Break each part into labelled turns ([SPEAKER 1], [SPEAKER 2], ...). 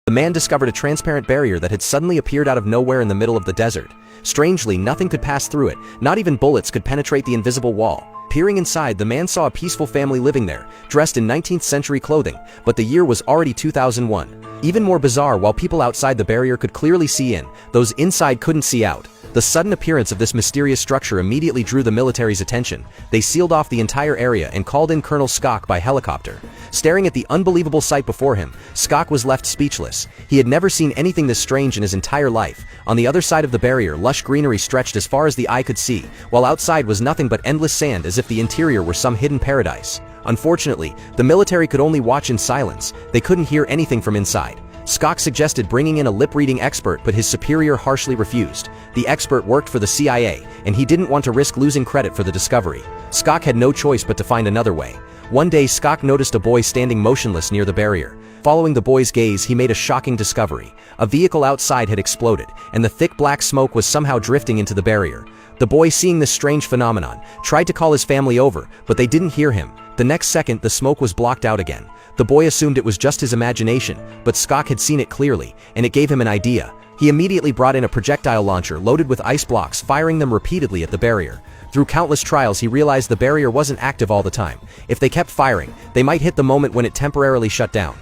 [SPEAKER 1] the man discovered a transparent barrier that had suddenly appeared out of nowhere in the middle of the desert. Strangely, nothing could pass through it, not even bullets could penetrate the invisible wall. Peering inside, the man saw a peaceful family living there, dressed in 19th century clothing, but the year was already 2001. Even more bizarre, while people outside the barrier could clearly see in, those inside couldn't see out. The sudden appearance of this mysterious structure immediately drew the military's attention. They sealed off the entire area and called in Colonel Skok by helicopter. Staring at the unbelievable sight before him, Skok was left speechless. He had never seen anything this strange in his entire life. On the other side of the barrier, lush greenery stretched as far as the eye could see, while outside was nothing but endless sand, as if the interior were some hidden paradise. Unfortunately, the military could only watch in silence. They couldn't hear anything from inside. Skok suggested bringing in a lip-reading expert, but his superior harshly refused. The expert worked for the CIA, and he didn't want to risk losing credit for the discovery. Skok had no choice but to find another way. One day, Skok noticed a boy standing motionless near the barrier. Following the boy's gaze, he made a shocking discovery. A vehicle outside had exploded, and the thick black smoke was somehow drifting into the barrier. The boy, seeing this strange phenomenon, tried to call his family over, but they didn't hear him. The next second, the smoke was blocked out again. The boy assumed it was just his imagination, but Skok had seen it clearly, and it gave him an idea. He immediately brought in a projectile launcher loaded with ice blocks, firing them repeatedly at the barrier. Through countless trials, he realized the barrier wasn't active all the time. If they kept firing, they might hit the moment when it temporarily shut down.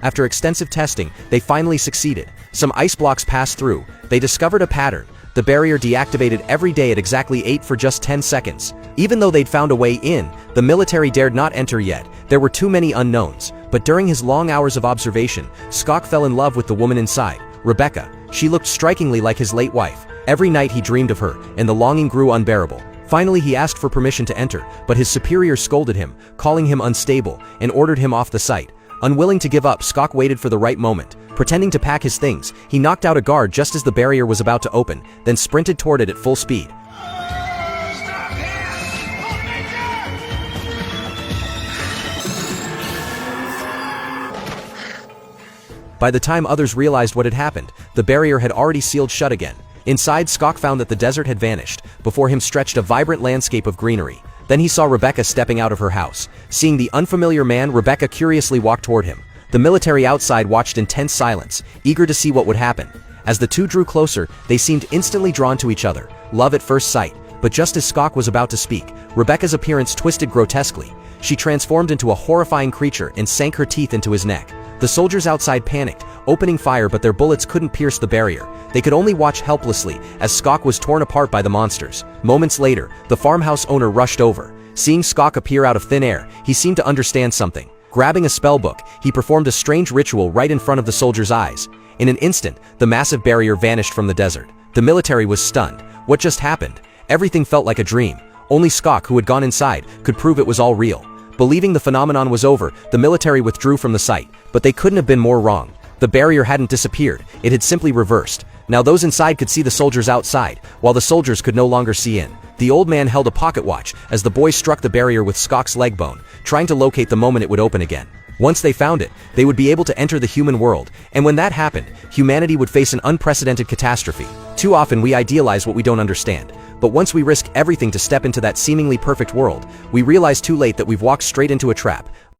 [SPEAKER 1] After extensive testing, they finally succeeded. Some ice blocks passed through. They discovered a pattern. The barrier deactivated every day at exactly 8 for just 10 seconds. Even though they'd found a way in, the military dared not enter yet. There were too many unknowns. But during his long hours of observation, Skok fell in love with the woman inside, Rebecca. She looked strikingly like his late wife. Every night he dreamed of her, and the longing grew unbearable. Finally, he asked for permission to enter, but his superior scolded him, calling him unstable, and ordered him off the site. Unwilling to give up, Skok waited for the right moment. Pretending to pack his things, he knocked out a guard just as the barrier was about to open, then sprinted toward it at full speed. By the time others realized what had happened, the barrier had already sealed shut again. Inside, Skok found that the desert had vanished. Before him stretched a vibrant landscape of greenery. Then he saw Rebecca stepping out of her house. Seeing the unfamiliar man, Rebecca curiously walked toward him. The military outside watched in tense silence, eager to see what would happen. As the two drew closer, they seemed instantly drawn to each other. Love at first sight. But just as Skok was about to speak, Rebecca's appearance twisted grotesquely. She transformed into a horrifying creature and sank her teeth into his neck. The soldiers outside panicked, opening fire, but their bullets couldn't pierce the barrier. They could only watch helplessly as Skok was torn apart by the monsters. Moments later, the farmhouse owner rushed over. Seeing Skok appear out of thin air, he seemed to understand something. Grabbing a spellbook, he performed a strange ritual right in front of the soldiers' eyes. In an instant, the massive barrier vanished from the desert. The military was stunned. What just happened? Everything felt like a dream. Only Skok, who had gone inside, could prove it was all real. Believing the phenomenon was over, the military withdrew from the site, but they couldn't have been more wrong. The barrier hadn't disappeared, it had simply reversed. Now those inside could see the soldiers outside, while the soldiers could no longer see in. The old man held a pocket watch as the boy struck the barrier with Skok's leg bone, trying to locate the moment it would open again. Once they found it, they would be able to enter the human world, and when that happened, humanity would face an unprecedented catastrophe. Too often we idealize what we don't understand. But once we risk everything to step into that seemingly perfect world, we realize too late that we've walked straight into a trap.